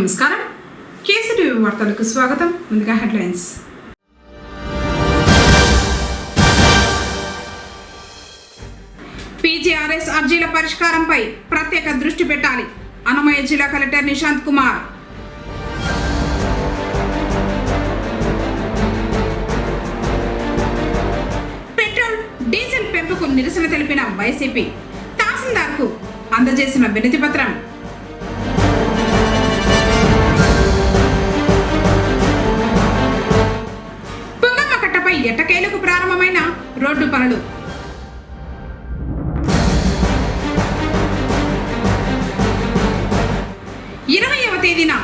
నమస్కారం. కేసీటీవీ వార్తలకు స్వాగతం. ముందుగా హెడ్లైన్స్. పీజీఆర్ఎస్ అర్జీల పరిష్కారంపై ప్రత్యేక దృష్టి పెట్టాలి. అన్నమయ్య జిల్లా collector Nishant Kumar. Petrol, diesel పెంపుకు నిరసన తెలిపిన వైసీపీ తహసీల్దార్కు అందజేసిన వినతి పత్రం. ఎట్టకేలకు ప్రారంభమైన రోడ్డు పనులు. తేదీన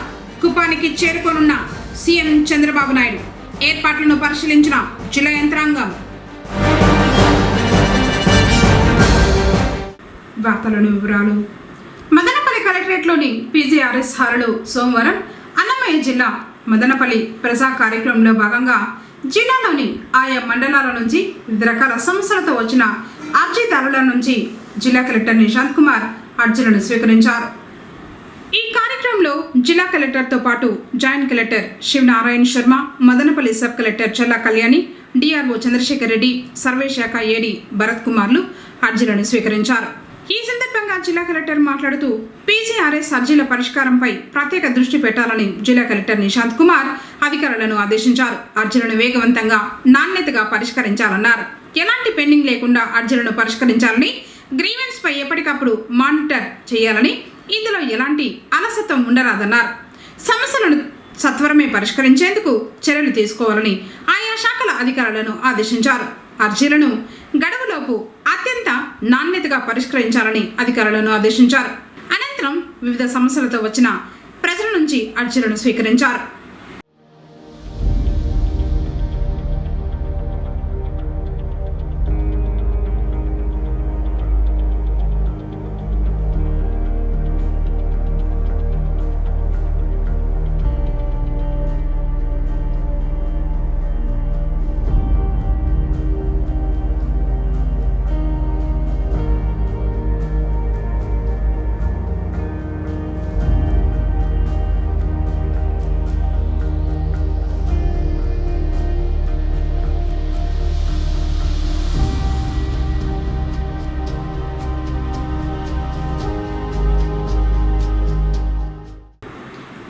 కుప్పానికి చేరుకోనున్న సీఎం చంద్రబాబు నాయుడు. ఏర్పాట్లను పరిశీలించిన జిల్లా యంత్రాంగం. వార్తలను వివరాలు. మదనపల్లి కలెక్టరేట్లోని పీజీఆర్ఎస్ హాలులో సోమవారం అన్నమయ్య జిల్లా మదనపల్లి ప్రజా కార్యక్రమంలో భాగంగా జిల్లాలోని ఆయా మండలాల నుంచి వివిధ రకాల సమస్యలతో వచ్చిన అర్జీదారుల నుంచి జిల్లా కలెక్టర్ నిశాంత్ కుమార్ అర్జీలను స్వీకరించారు. ఈ కార్యక్రమంలో జిల్లా కలెక్టర్తో పాటు joint collector Sivanarayana Sharma, Madanapalle sub collector Challa Kalyani, DRO Chandrasekhar Reddy, survey శాఖ ఏడీ భరత్ కుమార్లు అర్జీలను స్వీకరించారు. ఈ సందర్భంగా జిల్లా కలెక్టర్ మాట్లాడుతూ పీజీఆర్ఎస్ అర్జీల పరిష్కారంపై ప్రత్యేక దృష్టి పెట్టాలని జిల్లా కలెక్టర్ నిశాంత్ కుమార్ అధికారులను ఆదేశించారు. అర్జీలను వేగవంతంగా, నాణ్యతగా పరిష్కరించాలన్నారు. ఎలాంటి పెండింగ్ లేకుండా అర్జీలను పరిష్కరించాలని, గ్రీవెన్స్ పై ఎప్పటికప్పుడు మానిటర్ చేయాలని, ఇందులో ఎలాంటి అలసత్వం ఉండరాదన్నారు. సమస్యలను సత్వరమే పరిష్కరించేందుకు చర్యలు తీసుకోవాలని ఆయా శాఖల అధికారులను ఆదేశించారు. అర్జీలను గడువులోపు అత్యంత నాణ్యతగా పరిష్కరించాలని అధికారులను ఆదేశించారు. అనంతరం వివిధ సమస్యలతో వచ్చిన ప్రజల నుంచి అర్జీలను స్వీకరించారు.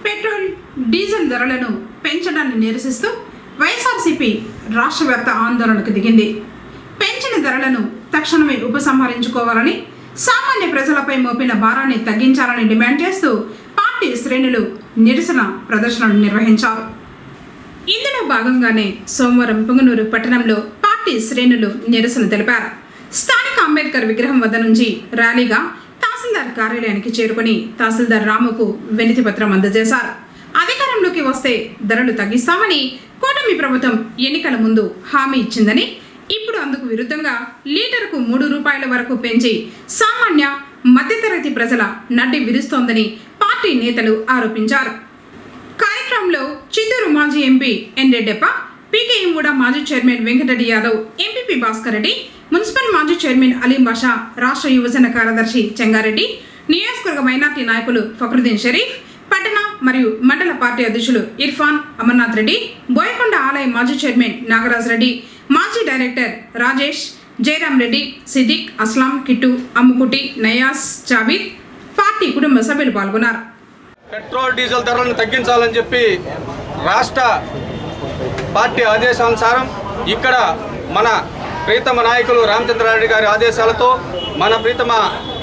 పెట్రోల్, డీజిల్ ధరలను పెంచడాన్ని నిరసిస్తూ వైఎస్ఆర్సీపీ రాష్ట్ర వ్యాప్త ఆందోళనకు దిగింది. పెంచిన ధరలను తక్షణమే ఉపసంహరించుకోవాలని, సామాన్య ప్రజలపై మోపిన భారాన్ని తగ్గించాలని డిమాండ్ చేస్తూ పార్టీ శ్రేణులు నిరసన ప్రదర్శనలు నిర్వహించారు. ఇందులో భాగంగానే సోమవారం పుంగనూరు పట్టణంలో పార్టీ శ్రేణులు నిరసన తెలిపారు. స్థానిక అంబేద్కర్ విగ్రహం వద్ద నుంచి ర్యాలీగా తహసీల్దార్ కార్యాలయానికి చేరుకుని తహసీల్దార్ రాముకు వినతి పత్రం అందజేశారు. అధికారంలోకి వస్తే ధరలు తగ్గిస్తామని కూటమి ప్రభుత్వం ఎన్నికల ముందు హామీ ఇచ్చిందని, ఇప్పుడు అందుకు విరుద్ధంగా లీటరుకు 3 రూపాయల వరకు పెంచి సామాన్య మధ్యతరగతి ప్రజల నడ్డి విరుస్తోందని పార్టీ నేతలు ఆరోపించారు. కార్యక్రమంలో చిత్తూరు మాజీ ఎంపీ ఎన్ రెడ్డప్ప, పీకేఎంగూడ మాజీ chairman Venkatareddy Yadav, MPP Bhaskar Reddy, municipal మాజీ చైర్మన్ అలీం బాషా, రాష్ట్ర యువజన కార్యదర్శి చెంగారెడ్డి, నియోజకవర్గ మైనార్టీ నాయకులు ఫక్రుద్దీన్ షరీఫ్, పట్టణ మరియు మండల పార్టీ అధ్యక్షులు ఇర్ఫాన్, అమర్నాథ్ రెడ్డి, బోయకొండ ఆలయ మాజీ చైర్మన్ నాగరాజ్ రెడ్డి, మాజీ డైరెక్టర్ రాజేష్, జయరాం రెడ్డి, సిద్దిక్, అస్లాం, కిట్టు, అమ్ముకుటి, నయాస్, జావీద్, పార్టీ కుటుంబ సభ్యులు పాల్గొన్నారు. పెట్రోల్, డీజిల్ ధరలను తగ్గించాలని చెప్పి రాష్ట్ర పార్టీ ఆదేశానుసారం ఇక్కడ మన ప్రీతమ నాయకులు రామచంద్రారెడ్డి గారి ఆదేశాలతో, మన ప్రీతమ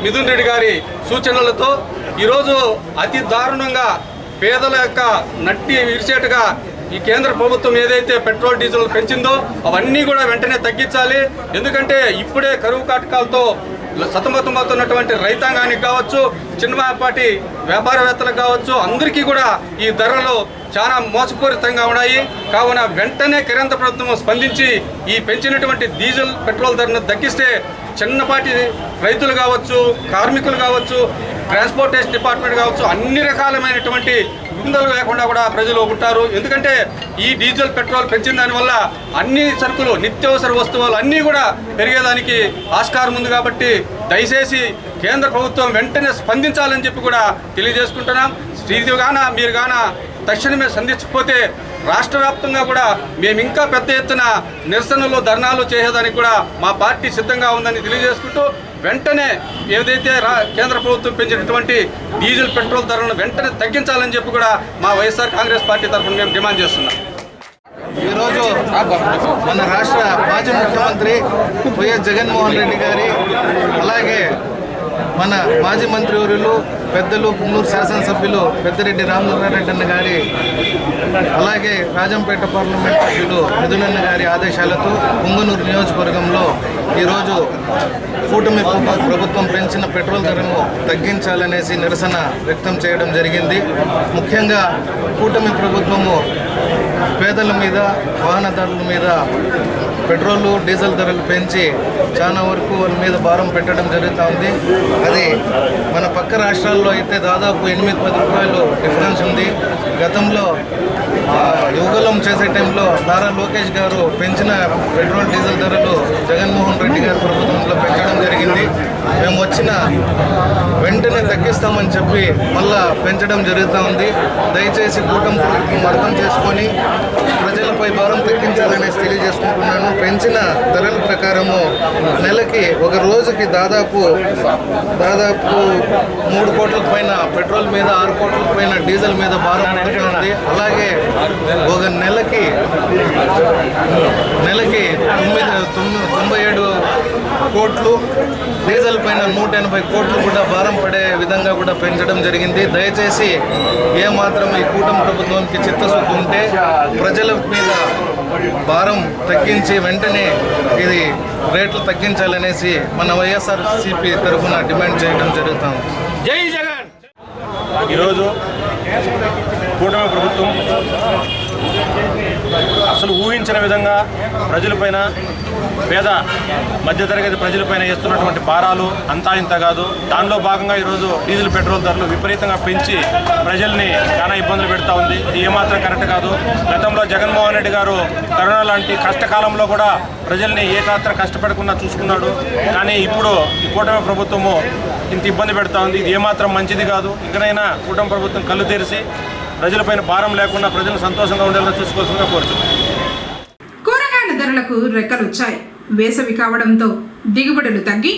మిథున్ రెడ్డి గారి సూచనలతో ఈరోజు అతి దారుణంగా పేదల యొక్క నట్టి విరిచేటుగా ఈ కేంద్ర ప్రభుత్వం ఏదైతే పెట్రోల్, డీజిల్ పెంచిందో అవన్నీ కూడా వెంటనే తగ్గించాలి. ఎందుకంటే ఇప్పుడే కరువు కాటకాలతో సతమతమవుతున్నటువంటి రైతాంగానికి కావచ్చు, చిన్నపాటి వ్యాపారవేత్తలకు కావచ్చు, అందరికీ కూడా ఈ ధరలు చాలా మోసపూరితంగా ఉన్నాయి. కావున వెంటనే కేంద్ర ప్రభుత్వం స్పందించి ఈ పెంచినటువంటి డీజిల్, పెట్రోల్ ధరను తగ్గిస్తే చిన్నపాటి రైతులు కావచ్చు, కార్మికులు కావచ్చు, ట్రాన్స్పోర్టేషన్ డిపార్ట్మెంట్ కావచ్చు, అన్ని రకాలమైనటువంటి ఇబ్బందులు లేకుండా కూడా ప్రజలు ఉంటారు. ఎందుకంటే ఈ డీజిల్, పెట్రోల్ పెంచిన దానివల్ల అన్ని సరుకులు, నిత్యావసర వస్తువులు అన్నీ కూడా పెరిగేదానికి ఆస్కారం ఉంది. కాబట్టి దయచేసి కేంద్ర ప్రభుత్వం వెంటనే స్పందించాలని చెప్పి కూడా తెలియజేసుకుంటున్నాం. మీరు తక్షణమే సంధించకపోతే రాష్ట్ర వ్యాప్తంగా కూడా మేము ఇంకా పెద్ద ఎత్తున నిరసనలు ధర్నాలు చేసేదానికి కూడా మా పార్టీ సిద్ధంగా ఉందని తెలియజేసుకుంటూ వెంటనే ఏదైతే కేంద్ర ప్రభుత్వం పెంచినటువంటి డీజిల్ పెట్రోల్ ధరలను వెంటనే తగ్గించాలని చెప్పి కూడా మా వైఎస్ఆర్ కాంగ్రెస్ పార్టీ తరఫున మేము డిమాండ్ చేస్తున్నాం. ఈరోజు మన రాష్ట్ర మాజీ ముఖ్యమంత్రి వైఎస్ జగన్మోహన్ రెడ్డి గారి, అలాగే మన మాజీ మంత్రివర్యులు పెద్దలు పుంగూరు శాసనసభ్యులు పెద్దిరెడ్డి రామనారాయణ అన్న గారి, అలాగే రాజంపేట పార్లమెంట్ సభ్యులు మిథునన్న గారి ఆదేశాలతో పుంగనూరు నియోజకవర్గంలో ఈరోజు కూటమి ప్రభుత్వం పెంచిన పెట్రోల్ ధరను తగ్గించాలనేసి నిరసన వ్యక్తం చేయడం జరిగింది. ముఖ్యంగా కూటమి ప్రభుత్వము పేదల మీద, వాహనదారుల మీద పెట్రోలు డీజిల్ ధరలు పెంచి చాలా వరకు వాళ్ళ మీద భారం పెట్టడం జరుగుతూ ఉంది. అది మన పక్క రాష్ట్రాల్లో అయితే దాదాపు 8-10 రూపాయలు డిఫరెన్స్ ఉంది. గతంలో యువగలం చేసే టైంలో నారా లోకేష్ గారు పెంచిన పెట్రోల్ డీజిల్ ధరలు జగన్మోహన్ రెడ్డి గారి ప్రభుత్వంలో పెంచడం జరిగింది. మేము వచ్చిన వెంటనే తగ్గిస్తామని చెప్పి మళ్ళా పెంచడం జరుగుతూ ఉంది. దయచేసి కూటమి ప్రభుత్వం అర్థం చేసుకొని ప్రజలపై భారం తగ్గించాలనేసి తెలియజేసుకుంటున్నాను. పెంచిన ధరల ప్రకారము నెలకి ఒక రోజుకి దాదాపు 3 కోట్లకు పైన పెట్రోల్ మీద, 6 కోట్లకు పైన డీజిల్ మీద భారం ఉంది. అలాగే ఒక నెలకి 97 కోట్లు, డీజిల్ పైన 180 కోట్లు కూడా భారం పడే విధంగా కూడా పెంచడం జరిగింది. దయచేసి ఏమాత్రం ఈ కూటమి ప్రభుత్వానికి చిత్తశుద్ధి ఉంటే ప్రజల మీద భారం తగ్గించి వెంటనే ఇది రేట్లు తగ్గించాలనేసి మన వైఎస్ఆర్సీపీ తరఫున డిమాండ్ చేయడం జరుగుతుంది. జై జగన్. ఈరోజు కూటమి ప్రభుత్వం అసలు ఊహించిన విధంగా ప్రజలపైన, పేద మధ్యతరగతి ప్రజలపైన వేస్తున్నటువంటి భారాలు అంతా ఇంత కాదు. దానిలో భాగంగా ఈరోజు డీజిల్ పెట్రోల్ ధరలు విపరీతంగా పెంచి ప్రజల్ని చాలా ఇబ్బందులు పెడతా ఉంది. ఇది ఏమాత్రం కరెక్ట్ కాదు. గతంలో జగన్మోహన్ రెడ్డి గారు కరోనా లాంటి కష్టకాలంలో కూడా ప్రజల్ని ఏమాత్రం కష్టపడకుండా చూసుకున్నాడు. కానీ ఇప్పుడు ఈ కూటమి ప్రభుత్వము ఇంత ఇబ్బంది పెడతా ఉంది. ఇది ఏమాత్రం మంచిది కాదు. ఇకనైనా కూటమి ప్రభుత్వం కళ్ళు తెరిచి ప్రజలపైన భారం లేకుండా ప్రజలు సంతోషంగా ఉండేలా చూసుకోవాల్సిందిగా కోరుతున్నాం. కూరగాయల ధరలకు రెక్కలు వచ్చాయి. వేసవి కావడంతో దిగుబడులు తగ్గి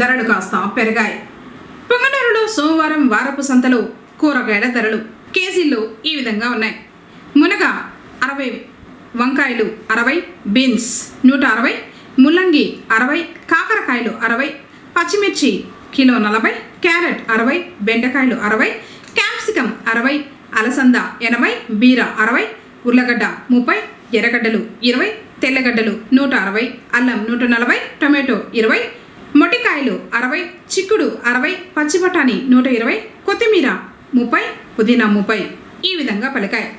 ధరలు కాస్త పెరిగాయి. పుంగనూరులో సోమవారం వారపు సంతలో కూరగాయల ధరలు కేజీల్లో ఈ విధంగా ఉన్నాయి. మునగ 60, వంకాయలు 60, బీన్స్ 160, ముల్లంగి 60, కాకరకాయలు 60, పచ్చిమిర్చి కిలో 40, క్యారెట్ 60, బెండకాయలు 60, క్యాప్సికం 60, అలసంద 80, బీర 60, ఉర్లగడ్డ 30, ఎర్రగడ్డలు 20, తెల్లగడ్డలు 160, అల్లం 140, టొమాటో 20, మొటికాయలు 60, చిక్కుడు 60, పచ్చి బఠానీ 120, కొత్తిమీర 30, పుదీనా 30 ఈ విధంగా పలికాయి.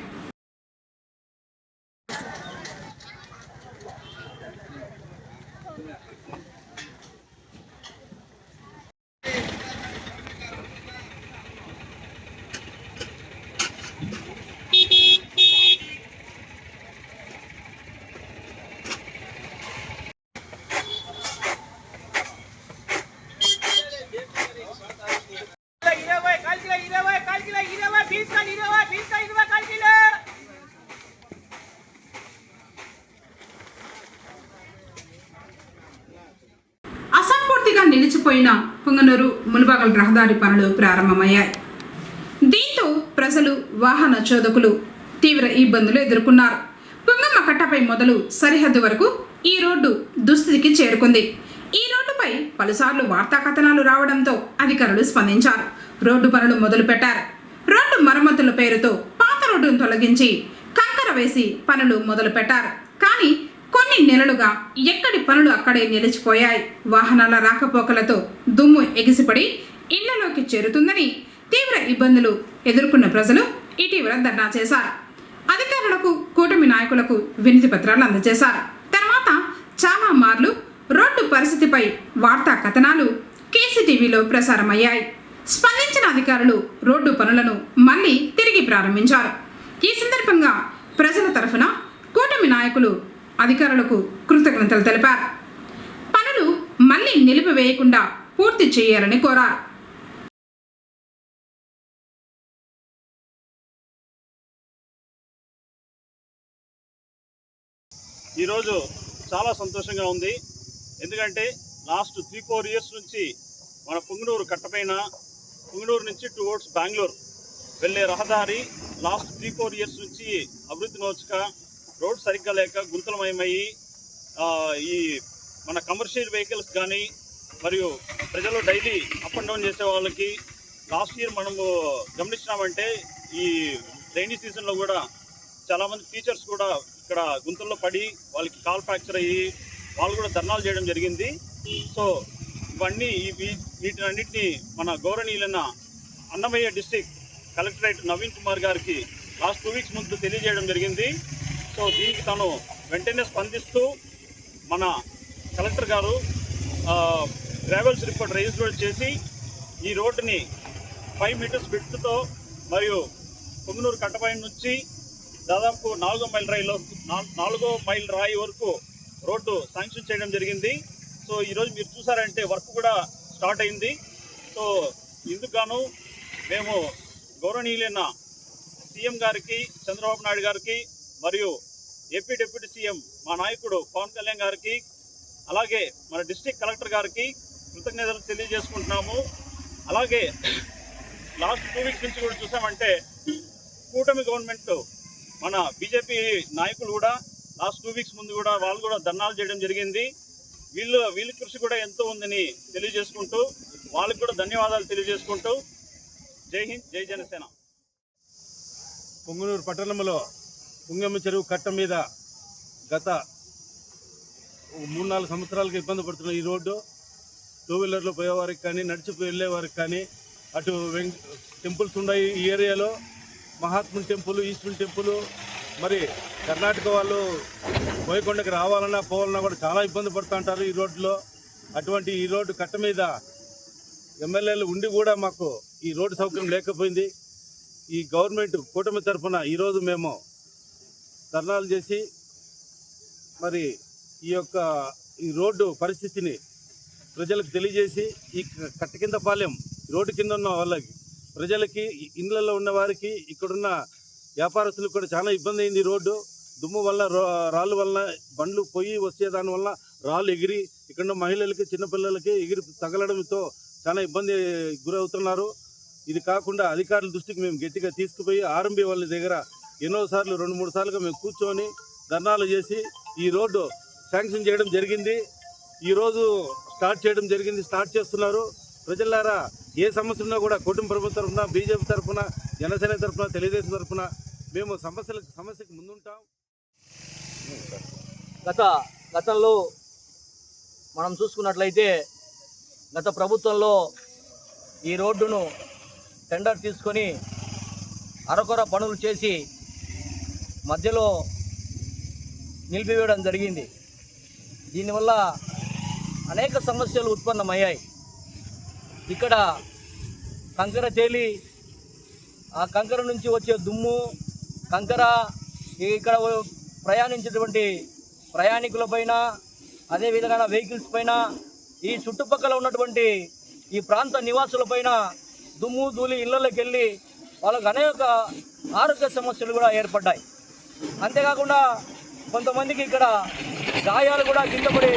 అసంపూర్తిగా నిలిచిపోయిన పుంగనూరు ముల్బాగల్ రహదారి పనులు ప్రారంభమయ్యాయి. దీంతో ప్రజలు, వాహన చోదకులు తీవ్ర ఇబ్బందులు ఎదుర్కొన్నారు. పుంగమ్మ కట్టపై మొదలు సరిహద్దు వరకు ఈ రోడ్డు దుస్థితికి చేరుకుంది. ఈ రోడ్డుపై పలుసార్లు వార్తా కథనాలు రావడంతో అధికారులు స్పందించారు. రోడ్డు పనులు మొదలుపెట్టారు. రోడ్డు మరమ్మతుల పేరుతో పాత రోడ్డును తొలగించి కంకర వేసి పనులు మొదలుపెట్టారు. కానీ కొన్ని నెలలుగా ఎక్కడి పనులు అక్కడే నిలిచిపోయాయి. వాహనాల రాకపోకలతో దుమ్ము ఎగిసిపడి ఇళ్లలోకి చేరుతుందని తీవ్ర ఇబ్బందులు ఎదుర్కొన్న ప్రజలు ఇటీవల ధర్నా చేశారు. అధికారులకు, కూటమి నాయకులకు వినతి పత్రాలు అందజేశారు. తర్వాత చాలా మార్లు రోడ్డు పరిస్థితిపై వార్తా కథనాలు కేసీటీవీలో ప్రసారమయ్యాయి. స్పందించిన అధికారులు రోడ్డు పనులను మళ్లీ తిరిగి ప్రారంభించారు. ఈ సందర్భంగా ప్రజల తరఫున కూటమి నాయకులు అధికారులకు కృతజ్ఞతలు తెలిపారు. పనులు మళ్లీ నిలిపివేయకుండా పూర్తి చేయాలని కోరారు. ఈరోజు చాలా సంతోషంగా ఉంది. ఎందుకంటే లాస్ట్ 3-4 ఇయర్స్ నుంచి మన పుంగనూరు కట్టపైన పుంగనూరు నుంచి టువర్డ్స్ బెంగళూరు వెళ్ళే రహదారి లాస్ట్ 3-4 ఇయర్స్ నుంచి అభివృద్ధి నోచక రోడ్ సరిగ్గా లేక గుంతలమయమయ్యి ఈ మన కమర్షియల్ వెహికల్స్ కానీ మరియు ప్రజలు డైలీ అప్ అండ్ డౌన్ చేసే వాళ్ళకి లాస్ట్ ఇయర్ మనము గమనించినామంటే ఈ రైనీ సీజన్లో కూడా చాలామంది టీచర్స్ కూడా ఇక్కడ గుంతల్లో పడి వాళ్ళకి కాల్ ఫ్రాక్చర్ అయ్యి వాళ్ళు కూడా ధర్నాలు చేయడం జరిగింది. సో ఇవన్నీ వీటినన్నింటినీ మన గౌరవనీయులైన అన్నమయ్య డిస్ట్రిక్ట్ కలెక్టరేట్ నవీన్ కుమార్ గారికి లాస్ట్ 2 వీక్స్ ముందు తెలియజేయడం జరిగింది. సో దీనికి తను వెంటనే స్పందిస్తూ మన కలెక్టర్ గారు ట్రావెల్స్ రిపోర్ట్ రిజిస్టర్ చేసి ఈ రోడ్డుని 5 మీటర్స్ విడ్త్తో మరియు పుంగనూరు కట్టపై నుంచి దాదాపు 4వ మైల్ రాయి వరకు రోడ్డు శాంక్షన్ చేయడం జరిగింది. సో ఈరోజు మీరు చూసారంటే వర్క్ కూడా స్టార్ట్ అయింది. సో ఇందుకు గాను మేము గౌరవనీయులైన సీఎం గారికి, చంద్రబాబు నాయుడు గారికి మరియు ఏపీ డిప్యూటీ సీఎం మా నాయకుడు పవన్ కళ్యాణ్ గారికి, అలాగే మన డిస్ట్రిక్ట్ కలెక్టర్ గారికి కృతజ్ఞతలు తెలియజేసుకుంటున్నాము. అలాగే లాస్ట్ 2 వీక్స్ నుంచి కూడా చూసామంటే కూటమి గవర్నమెంట్ మన బీజేపీ నాయకులు కూడా లాస్ట్ 2 వీక్స్ ముందు కూడా వాళ్ళు కూడా ధర్నాలు చేయడం జరిగింది. వీళ్ళ కృషి కూడా ఎంతో ఉందని తెలియజేసుకుంటూ వాళ్ళకి కూడా ధన్యవాదాలు తెలియజేసుకుంటూ జై హింద్, జై జనసేన. పుంగనూరు పట్టణంలో పుంగమ్మ చెరువు కట్ట మీద గత 3-4 సంవత్సరాలుగా ఇబ్బంది పడుతున్న ఈ రోడ్డు టూ వీలర్లో పోయేవారికి కానీ నడిచిపోయి వెళ్ళేవారికి కానీ అటు టెంపుల్స్ ఉన్నాయి ఈ ఏరియాలో. మహాత్ముని టెంపుల్, ఈశ్వరుని టెంపుల్, మరి కర్ణాటక వాళ్ళు బోయకొండకి రావాలన్నా పోవాలన్నా కూడా చాలా ఇబ్బంది పడుతూ ఉంటారు ఈ రోడ్లో. అటువంటి ఈ రోడ్డు కట్ట మీద ఎమ్మెల్యేలు ఉండి కూడా మాకు ఈ రోడ్డు సౌకర్యం లేకపోయింది. ఈ గవర్నమెంట్ కూటమి తరఫున ఈరోజు మేము ధర్నాలు చేసి మరి ఈ రోడ్డు పరిస్థితిని ప్రజలకు తెలియజేసి ఈ కట్ట కింద పాలెం రోడ్డు కింద ఉన్న వాళ్ళకి ప్రజలకి ఇళ్లలో ఉన్న వారికి ఇక్కడున్న వ్యాపారస్తులకు కూడా చాలా ఇబ్బంది అయింది. రోడ్డు దుమ్ము వల్ల రాళ్ళు వల్ల బండ్లు పోయి వచ్చే దానివల్ల రాళ్ళు ఎగిరి ఇక్కడ మహిళలకి చిన్నపిల్లలకి ఎగిరి తగలడంతో చాలా ఇబ్బంది గురవుతున్నారు. ఇది కాకుండా అధికారుల దృష్టికి మేము గట్టిగా తీసుకుపోయి ఆర్ఎంబీ వాళ్ళ దగ్గర ఎన్నోసార్లు 2-3 సార్లుగా మేము కూర్చొని ధర్నాలు చేసి ఈ రోడ్డు శాంక్షన్ చేయడం జరిగింది. ఈరోజు స్టార్ట్ చేస్తున్నారు. ప్రజలారా ఏ సమస్య ఉన్నా కూడా కూటమి ప్రభుత్వం తరఫున, బీజేపీ తరఫున, జనసేన తరఫున, తెలుగుదేశం తరఫున మేము సమస్యకి ముందుంటాం. గతంలో మనం చూసుకున్నట్లయితే గత ప్రభుత్వంలో ఈ రోడ్డును టెండర్ తీసుకొని అరకొర పనులు చేసి మధ్యలో నిలిపివేయడం జరిగింది. దీనివల్ల అనేక సమస్యలు ఉత్పన్నమయ్యాయి. ఇక్కడ కంకర తేలి ఆ కంకర నుంచి వచ్చే దుమ్ము, కంకర ఇక్కడ ప్రయాణించేటువంటి ప్రయాణికులపైన, అదేవిధంగా వెహికల్స్ పైన, ఈ చుట్టుపక్కల ఉన్నటువంటి ఈ ప్రాంత నివాసులపైన దుమ్ము ధూళి ఇళ్లలోకి వెళ్ళి వాళ్ళకు అనేక ఆరోగ్య సమస్యలు కూడా ఏర్పడ్డాయి. అంతేకాకుండా కొంతమందికి ఇక్కడ గాయాలు కూడా కింద పడి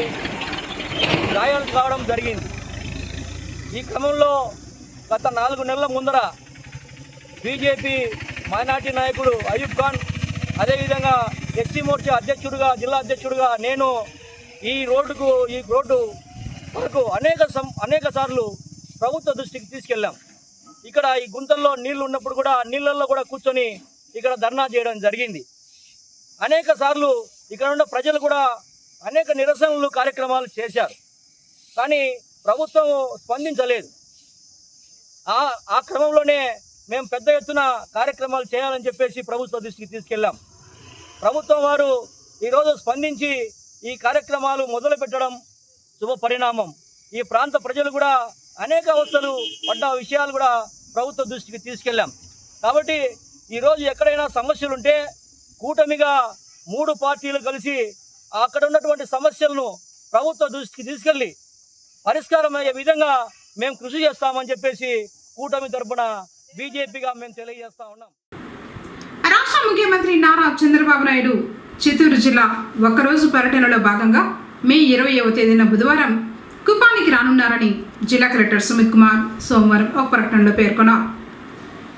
గాయాలు కావడం జరిగింది. ఈ క్రమంలో గత 4 నెలల ముందర బీజేపీ మైనార్టీ నాయకుడు అయూబ్ ఖాన్, అదేవిధంగా ఎస్సీ మోర్చా అధ్యక్షుడిగా, జిల్లా అధ్యక్షుడిగా నేను ఈ రోడ్డు వరకు అనేక సార్లు ప్రభుత్వ దృష్టికి తీసుకెళ్ళాం. ఇక్కడ ఈ గుంతల్లో నీళ్లు ఉన్నప్పుడు కూడా నీళ్ళల్లో కూడా కూర్చొని ఇక్కడ ధర్నా చేయడం జరిగింది. అనేక సార్లు ఇక్కడ ఉన్న ప్రజలు కూడా అనేక నిరసనలు కార్యక్రమాలు చేశారు. కానీ ప్రభుత్వం స్పందించలేదు. ఆ క్రమంలోనే మేము పెద్ద ఎత్తున కార్యక్రమాలు చేయాలని చెప్పేసి ప్రభుత్వ దృష్టికి తీసుకెళ్ళాం. ప్రభుత్వం వారు ఈరోజు స్పందించి ఈ కార్యక్రమాలు మొదలు పెట్టడం శుభ పరిణామం. ఈ ప్రాంత ప్రజలు కూడా అనేక అవస్థలు పడ్డ విషయాలు కూడా ప్రభుత్వ దృష్టికి తీసుకెళ్ళాం. కాబట్టి ఈరోజు ఎక్కడైనా సమస్యలుంటే కూటమిగా 3 పార్టీలు కలిసి అక్కడ ఉన్నటువంటి సమస్యలను ప్రభుత్వ దృష్టికి తీసుకెళ్ళి పరిష్కారం అయ్యే విధంగా మేము కృషి చేస్తామని చెప్పేసి కూటమి తరపున బీజేపీగా మేము తెలియజేస్తా ఉన్నాం. రాష్ట్ర ముఖ్యమంత్రి నారా చంద్రబాబు నాయుడు చిత్తూరు జిల్లా ఒక్కరోజు పర్యటనలో భాగంగా మే 20వ తేదీన బుధవారం కుప్పానికి రానున్నారని జిల్లా కలెక్టర్ సుమిత్ కుమార్ సోమవారం ఒక ప్రకటనలో పేర్కొన్నారు.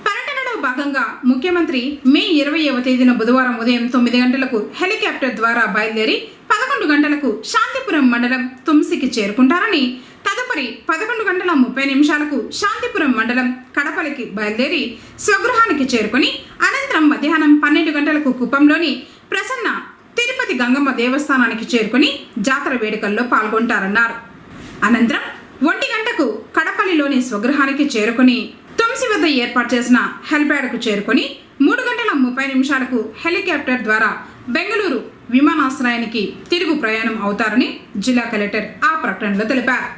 పర్యటనలో భాగంగా ముఖ్యమంత్రి మే 20వ తేదీన బుధవారం ఉదయం 9 గంటలకు హెలికాప్టర్ ద్వారా బయలుదేరి 11 గంటలకు శాంతిపురం మండలం తుమ్సికి చేరుకుంటారని, తదుపరి 11:30 శాంతిపురం మండలం కడపలికి బయలుదేరి స్వగృహానికి చేరుకుని అనంతరం మధ్యాహ్నం 12 గంటలకు కుప్పంలోని ప్రసన్న తిరుపతి గంగమ్మ దేవస్థానానికి చేరుకుని జాతర వేడుకల్లో పాల్గొంటారన్నారు. అనంతరం 1 గంటకు కడపల్లిలోని స్వగృహానికి చేరుకుని తుమ్సి వద్ద ఏర్పాటు చేసిన హెలిప్యాడ్కు చేరుకుని 3:30 హెలికాప్టర్ ద్వారా బెంగళూరు విమానాశ్రయానికి తిరుగు ప్రయాణం అవుతారని జిల్లా కలెక్టర్ ఆ ప్రకటనలో తెలిపారు.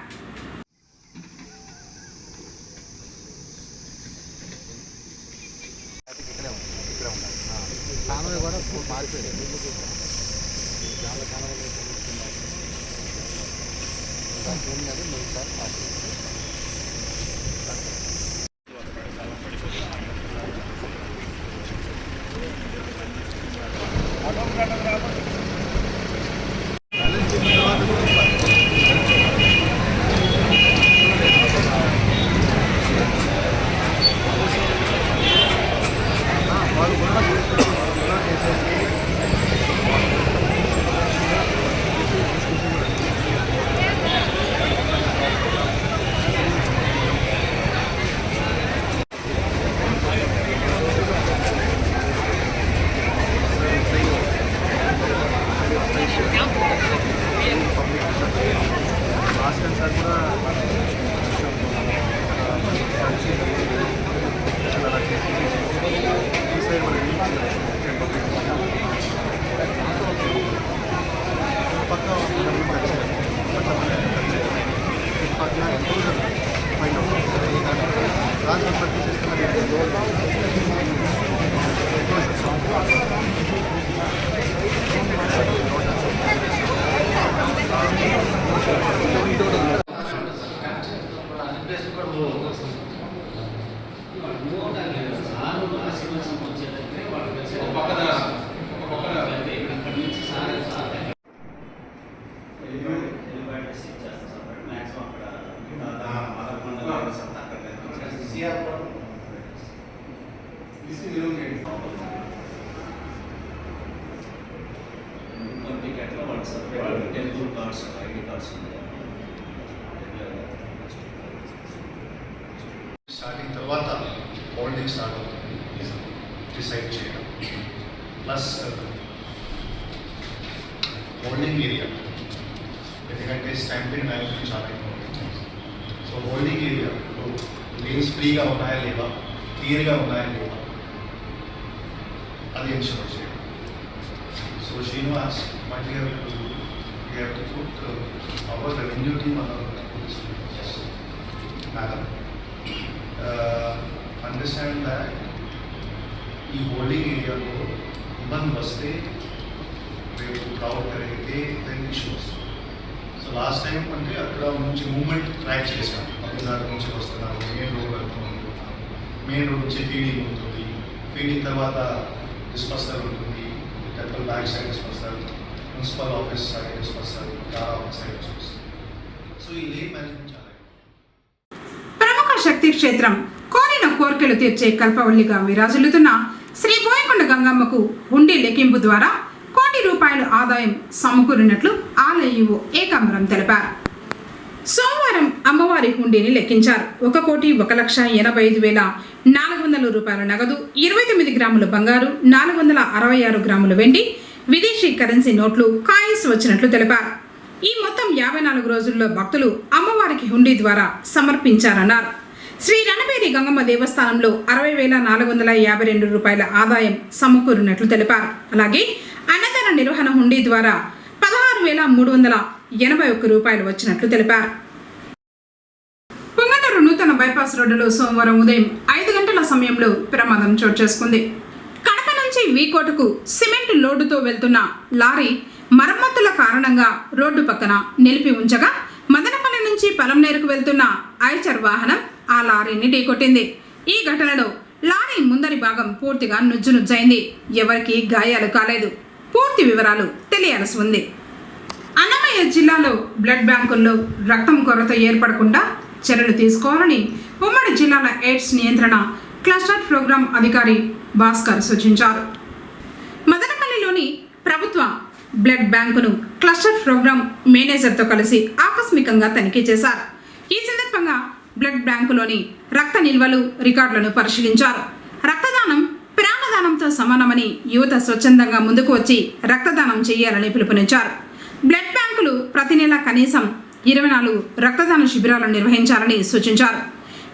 స్టార్టింగ్ తర్వాత హోల్డింగ్ స్టార్ట్ అవుతుంది, డిసైడ్ చేయడం ప్లస్ హోల్డింగ్ ఏరియా, ఎందుకంటే స్టాంపింగ్ మ్యానేజ్మెంట్ చాలా important. So holding area lanes ఫ్రీగా ఉన్నాయా లేవా, క్లియర్గా ఉన్నాయా లేవా, అది ఎన్షూర్ చేయడం. So Srinivas what we have to do, we have to put our revenue team on our madam. Understand that ఈ హోల్డింగ్ ఏరియాలో ఇబ్బంది వస్తే రేపు క్రౌడ్ పెరిగితే then issues. So last time అంటే అక్కడ నుంచి మూమెంట్ ట్రాక్ చేసాం, తమిళనాడు నుంచి వస్తున్నారు, మెయిన్ రోడ్ వెళ్తున్నాం, మెయిన్ రోడ్ నుంచి ఫీడింగ్ ఉంటుంది, ఫీడింగ్ తర్వాత డిస్పర్సల్ ఉంటుంది, temple back side dispersal, municipal office side dispersal, car office side dispersal. So ఈ లేన్ మేనేజ్మెంట్ చాలా. ప్రముఖ శక్తి క్షేత్రం కోరిన కోరికలు తీర్చే కల్పవల్లిగా విరాజిల్లుతున్న శ్రీ బోయకొండ గంగమ్మకు హుండీ లెక్కింపు ద్వారా ₹1 ఆదాయం సమకూరినట్లు ఆలయ ఈవో ఏకాంబరం తెలిపారు. సోమవారం అమ్మవారి హుండీని లెక్కించారు. ₹1,85,400 నగదు, 29 గ్రాముల బంగారు, 466 గ్రాముల వెండి, విదేశీ కరెన్సీ నోట్లు, కాయిన్స్ వచ్చినట్లు తెలిపారు. ఈ మొత్తం 54 రోజుల్లో భక్తులు అమ్మవారికి హుండీ ద్వారా సమర్పించారన్నారు. శ్రీ రణబేరి గంగమ్మ దేవస్థానంలో ₹60,452 ఆదాయం సమకూరినట్లు తెలిపారు. అలాగే అన్నదాన నిర్వహణ హుండీ ద్వారా ₹16,381 వచ్చినట్లు తెలిపారు. పుంగనూరు నూతన బైపాస్ రోడ్డులో సోమవారం ఉదయం 5 గంటల సమయంలో ప్రమాదం చోటు చేసుకుంది. కడప నుంచి వీకోటకు సిమెంట్ లోడుతో వెళ్తున్న లారీ మరమ్మతుల కారణంగా రోడ్డు పక్కన నిలిపి ఉంచగా మదనపల్లి నుంచి పలంనేరుకు వెళ్తున్న ఐచర్ వాహనం ఆ లారీని ఢీకొట్టింది. ఈ ఘటనలో లారీ ముందరి భాగం పూర్తిగా నుజ్జునుజ్జైంది. ఎవరికీ గాయాలు కాలేదు. పూర్తి వివరాలు తెలియాల్సి ఉంది. అన్నమయ్య జిల్లాలో బ్లడ్ బ్యాంకుల్లో రక్తం కొరత ఏర్పడకుండా చర్యలు తీసుకోవాలని ఉమ్మడి జిల్లాల ఎయిడ్స్ నియంత్రణ క్లస్టర్ ప్రోగ్రాం అధికారి భాస్కర్ సూచించారు. మదనపల్లిలోని ప్రభుత్వ బ్లడ్ బ్యాంకును క్లస్టర్ ప్రోగ్రాం మేనేజర్తో కలిసి ఆకస్మికంగా తనిఖీ చేశారు. ఈ సందర్భంగా బ్లడ్ బ్యాంకులోని రక్త నిల్వలు రికార్డులను పరిశీలించారు. రక్తదానం ప్రాణదానంతో సమానమని యువత స్వచ్ఛందంగా ముందుకు వచ్చి రక్తదానం చేయాలని పిలుపునిచ్చారు. బ్లడ్ బ్యాంకులు ప్రతి నెల కనీసం 24 రక్తదాన శిబిరాలను నిర్వహించాలని సూచించారు.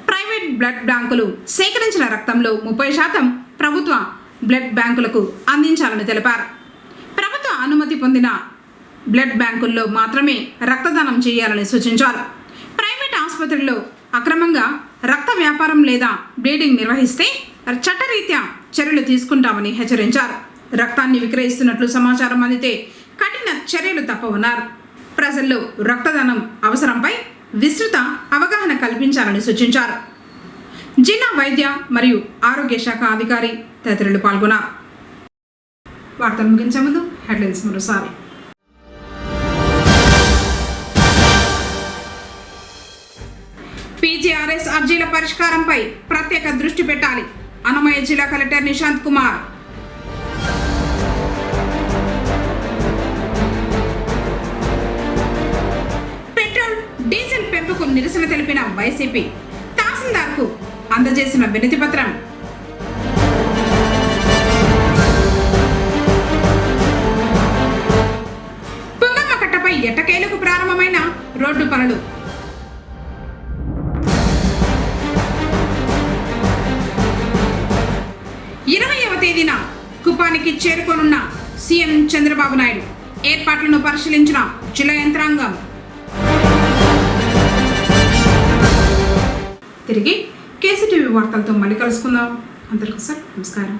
ప్రైవేట్ బ్లడ్ బ్యాంకులు సేకరించిన రక్తంలో 30% ప్రభుత్వ బ్లడ్ బ్యాంకులకు అందించాలని తెలిపారు. ప్రభుత్వ అనుమతి పొందిన బ్లడ్ బ్యాంకుల్లో మాత్రమే రక్తదానం చేయాలని సూచించారు. ప్రైవేట్ ఆసుపత్రుల్లో అక్రమంగా రక్త వ్యాపారం లేదా బ్లీడింగ్ నిర్వహిస్తే చట్టరీత్యా చర్యలు తీసుకుంటామని హెచ్చరించారు. రక్తాన్ని విక్రయిస్తున్నట్లు సమాచారం అందితే కఠిన చర్యలు తప్పవన్నారు. ప్రజల్లో రక్తదానం అవసరంపై విస్తృత అవగాహన కల్పించాలని సూచించారు. జిల్లా వైద్య మరియు ఆరోగ్య శాఖ అధికారి తదితరులు పాల్గొన్నారు. వార్తలు ముగించే ముందు హెడ్లైన్స్ మరోసారి. పీజీఆర్ఎస్ అర్జీల పరిష్కారంపై ప్రత్యేక దృష్టి పెట్టాలి. అన్నమయ్య జిల్లా collector Nishant Kumar. Petrol diesel పెంపుకు నిరసన తెలిపిన వైసీపీ తహసీల్దార్కు అందజేసిన వినతి పత్రం. పుంగమ్మకట్టపై ఎట్టకేలకు ప్రారంభమైన రోడ్డు పనులు. తేదీన కుప్పానికి చేరుకోనున్న సీఎం చంద్రబాబు నాయుడు. ఏర్పాట్లను పరిశీలించిన జిల్లా యంత్రాంగం. తిరిగి కేసీటీవీ వార్తలతో మళ్ళీ కలుసుకుందాం. అందరికీ నమస్కారం.